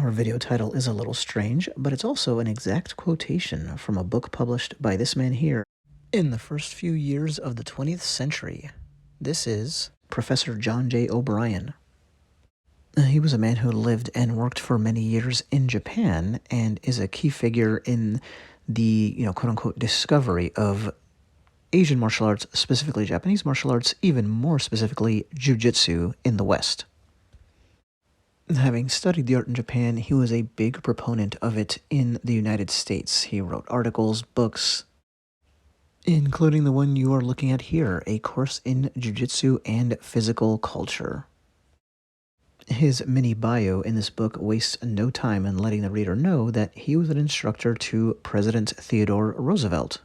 Our video title is a little strange, but it's also an exact quotation from a book published by this man here in the first few years of the 20th century. This is Professor John J. O'Brien. He was a man who lived and worked for many years in Japan and is a key figure in the, quote-unquote discovery of Asian martial arts, specifically Japanese martial arts, even more specifically Jiu-Jitsu in the West. Having studied the art in Japan, he was a big proponent of it in the United States. He wrote articles, books, including the one you are looking at here, A Course in Jiu-Jitsu and Physical Culture. His mini bio in this book wastes no time in letting the reader know that he was an instructor to President Theodore Roosevelt.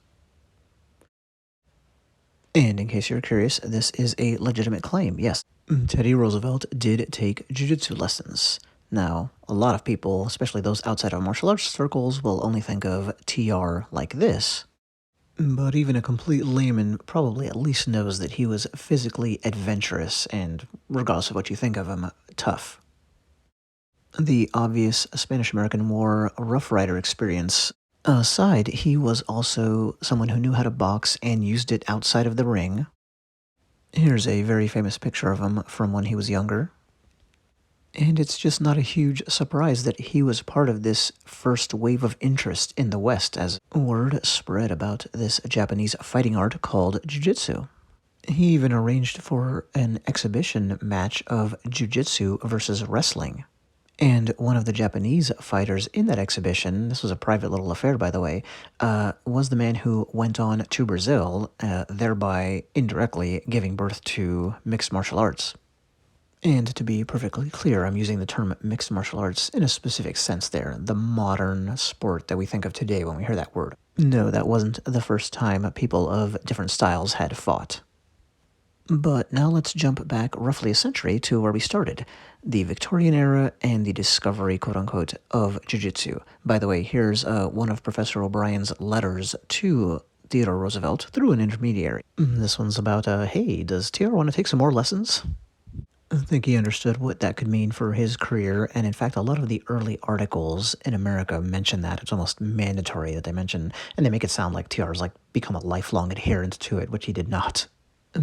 And in case you're curious, this is a legitimate claim, yes. Teddy Roosevelt did take jiu-jitsu lessons. Now, a lot of people, especially those outside of martial arts circles, will only think of TR like this. But even a complete layman probably at least knows that he was physically adventurous and, regardless of what you think of him, tough. The obvious Spanish-American War Rough Rider experience aside, he was also someone who knew how to box and used it outside of the ring. Here's a very famous picture of him from when he was younger. And it's just not a huge surprise that he was part of this first wave of interest in the West as word spread about this Japanese fighting art called Jiu-Jitsu. He even arranged for an exhibition match of Jiu-Jitsu versus wrestling. And one of the Japanese fighters in that exhibition, this was a private little affair by the way, was the man who went on to Brazil, thereby indirectly giving birth to mixed martial arts. And to be perfectly clear, I'm using the term mixed martial arts in a specific sense there, the modern sport that we think of today when we hear that word. No, that wasn't the first time people of different styles had fought. But now let's jump back roughly a century to where we started, the Victorian era and the discovery, quote-unquote, of Jiu-Jitsu. By the way, here's one of Professor O'Brien's letters to Theodore Roosevelt through an intermediary. This one's about, hey, does TR want to take some more lessons? I think he understood what that could mean for his career, and in fact, a lot of the early articles in America mention that. It's almost mandatory that they mention, and they make it sound like TR's become a lifelong adherent to it, which he did not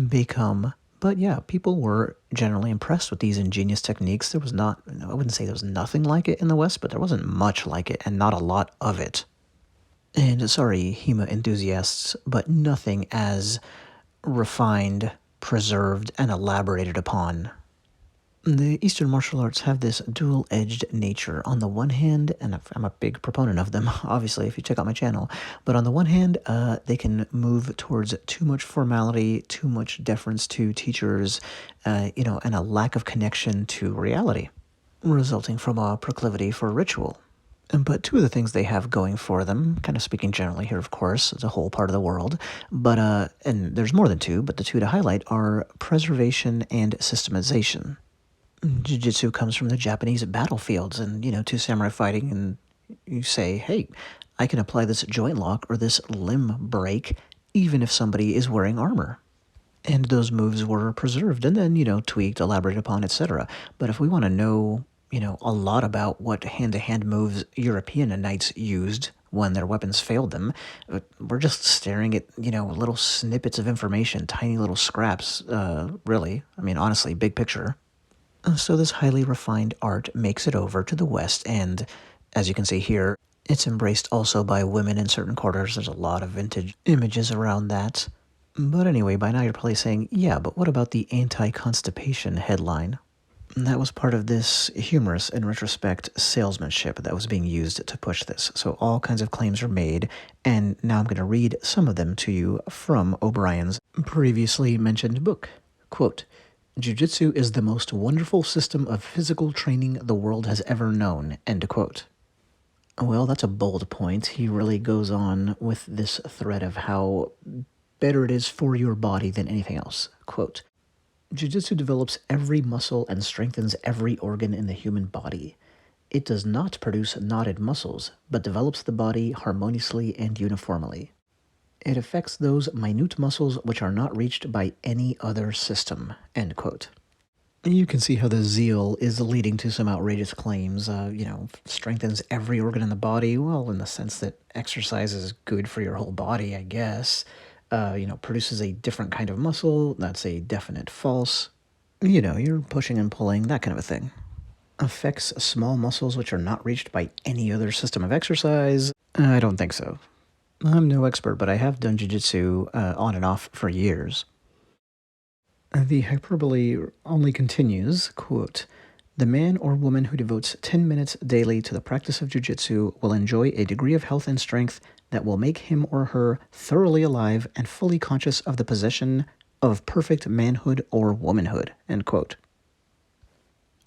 become. But yeah, people were generally impressed with these ingenious techniques. There was not, I wouldn't say there was nothing like it in the West, but there wasn't much like it, and not a lot of it. And sorry, HEMA enthusiasts, but nothing as refined, preserved, and elaborated upon. The Eastern martial arts have this dual-edged nature. On the one hand, and I'm a big proponent of them, obviously, if you check out my channel, but on the one hand, they can move towards too much formality, too much deference to teachers, and a lack of connection to reality, resulting from a proclivity for ritual. But two of the things they have going for them, kind of speaking generally here, of course, it's a whole part of the world, but, and there's more than two, but the two to highlight are preservation and systemization. Jiu-Jitsu comes from the Japanese battlefields and, to samurai fighting, and you say, hey, I can apply this joint lock or this limb break even if somebody is wearing armor. And those moves were preserved and then, tweaked, elaborated upon, etc. But if we want to know, a lot about what hand-to-hand moves European knights used when their weapons failed them, we're just staring at, little snippets of information, tiny little scraps, really. I mean, honestly, big picture. So this highly refined art makes it over to the West, and as you can see here, it's embraced also by women in certain quarters. There's a lot of vintage images around that. But anyway, by now you're probably saying, yeah, but what about the anti-constipation headline? And that was part of this humorous, in retrospect, salesmanship that was being used to push this. So all kinds of claims are made, and now I'm going to read some of them to you from O'Brien's previously mentioned book. Quote, Jiu-Jitsu is the most wonderful system of physical training the world has ever known, end quote. Well, that's a bold point. He really goes on with this thread of how better it is for your body than anything else. Quote, Jiu-Jitsu develops every muscle and strengthens every organ in the human body. It does not produce knotted muscles, but develops the body harmoniously and uniformly. It affects those minute muscles which are not reached by any other system, end quote. You can see how the zeal is leading to some outrageous claims. Strengthens every organ in the body. Well, in the sense that exercise is good for your whole body, I guess. Produces a different kind of muscle. That's a definite false. You're pushing and pulling, that kind of a thing. Affects small muscles which are not reached by any other system of exercise. I don't think so. I'm no expert, but I have done jiu-jitsu on and off for years. The hyperbole only continues, quote, "The man or woman who devotes 10 minutes daily to the practice of jiu-jitsu will enjoy a degree of health and strength that will make him or her thoroughly alive and fully conscious of the possession of perfect manhood or womanhood," end quote.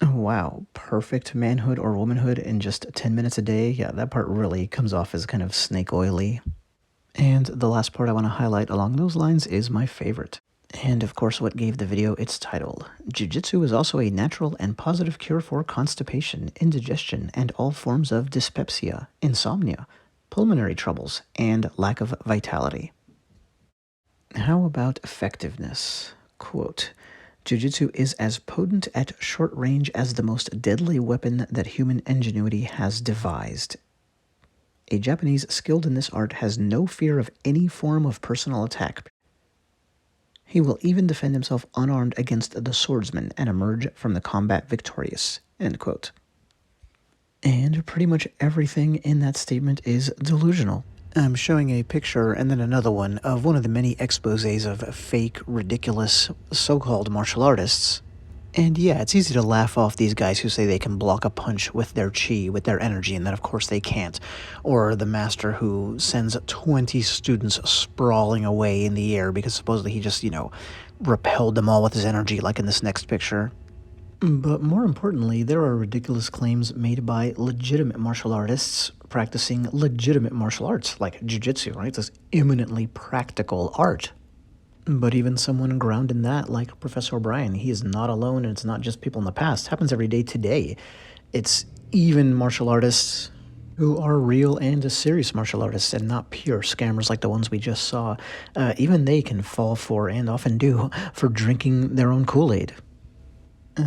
Wow, perfect manhood or womanhood in just 10 minutes a day? Yeah, that part really comes off as kind of snake oily. And the last part I want to highlight along those lines is my favorite. And of course, what gave the video its title. Jiu-Jitsu is also a natural and positive cure for constipation, indigestion, and all forms of dyspepsia, insomnia, pulmonary troubles, and lack of vitality. How about effectiveness? Quote, "Jiu-Jitsu is as potent at short range as the most deadly weapon that human ingenuity has devised. A Japanese skilled in this art has no fear of any form of personal attack. He will even defend himself unarmed against the swordsman and emerge from the combat victorious," end quote. And pretty much everything in that statement is delusional. I'm showing a picture and then another one of one of the many exposés of fake, ridiculous, so-called martial artists. And yeah, it's easy to laugh off these guys who say they can block a punch with their chi, with their energy, and then of course they can't. Or the master who sends 20 students sprawling away in the air because supposedly he just, repelled them all with his energy, like in this next picture. But more importantly, there are ridiculous claims made by legitimate martial artists practicing legitimate martial arts, like jiu-jitsu, right? This eminently practical art. But even someone grounded in that, like Professor O'Brien, he is not alone, and it's not just people in the past. It happens every day today. It's even martial artists who are real and serious martial artists and not pure scammers like the ones we just saw. Even they can fall for, and often do, for drinking their own Kool-Aid.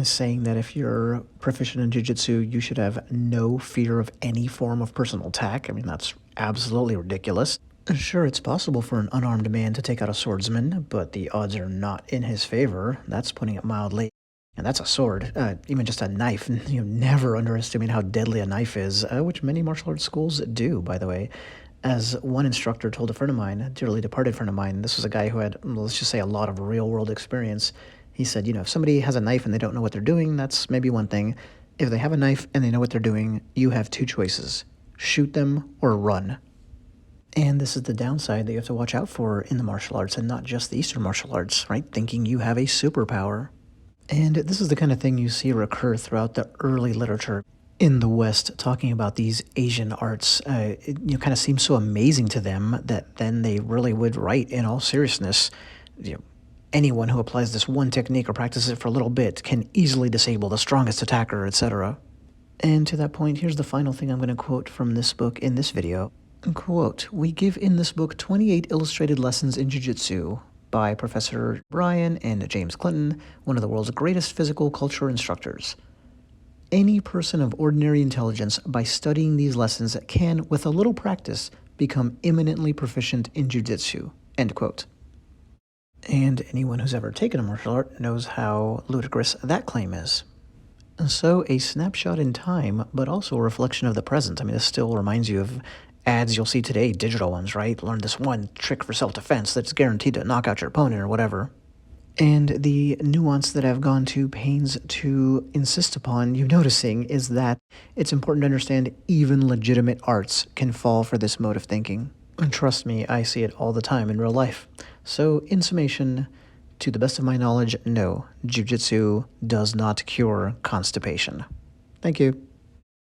Saying that if you're proficient in jiu-jitsu, you should have no fear of any form of personal attack. I mean, that's absolutely ridiculous. Sure, it's possible for an unarmed man to take out a swordsman, but the odds are not in his favor. That's putting it mildly. And that's a sword, even just a knife. Never underestimate how deadly a knife is, which many martial arts schools do, by the way. As one instructor told a friend of mine, a dearly departed friend of mine, this was a guy who had, let's just say, a lot of real-world experience. He said, if somebody has a knife and they don't know what they're doing, that's maybe one thing. If they have a knife and they know what they're doing, you have two choices. Shoot them or run. And this is the downside that you have to watch out for in the martial arts, and not just the Eastern martial arts, right? Thinking you have a superpower. And this is the kind of thing you see recur throughout the early literature in the West, talking about these Asian arts. It kind of seems so amazing to them that then they really would write, in all seriousness, anyone who applies this one technique or practices it for a little bit can easily disable the strongest attacker, etc. And to that point, here's the final thing I'm going to quote from this book in this video. Quote, "We give in this book 28 illustrated lessons in jiu-jitsu by Professor Brian and James Clinton, one of the world's greatest physical culture instructors. Any person of ordinary intelligence, by studying these lessons, can, with a little practice, become eminently proficient in jiu-jitsu," end quote. And anyone who's ever taken a martial art knows how ludicrous that claim is. So a snapshot in time, but also a reflection of the present. I mean, this still reminds you of ads you'll see today, digital ones, right? Learn this one trick for self-defense that's guaranteed to knock out your opponent or whatever. And the nuance that I've gone to pains to insist upon you noticing is that it's important to understand even legitimate arts can fall for this mode of thinking. And trust me, I see it all the time in real life. So, in summation, to the best of my knowledge, no, jiu-jitsu does not cure constipation. Thank you.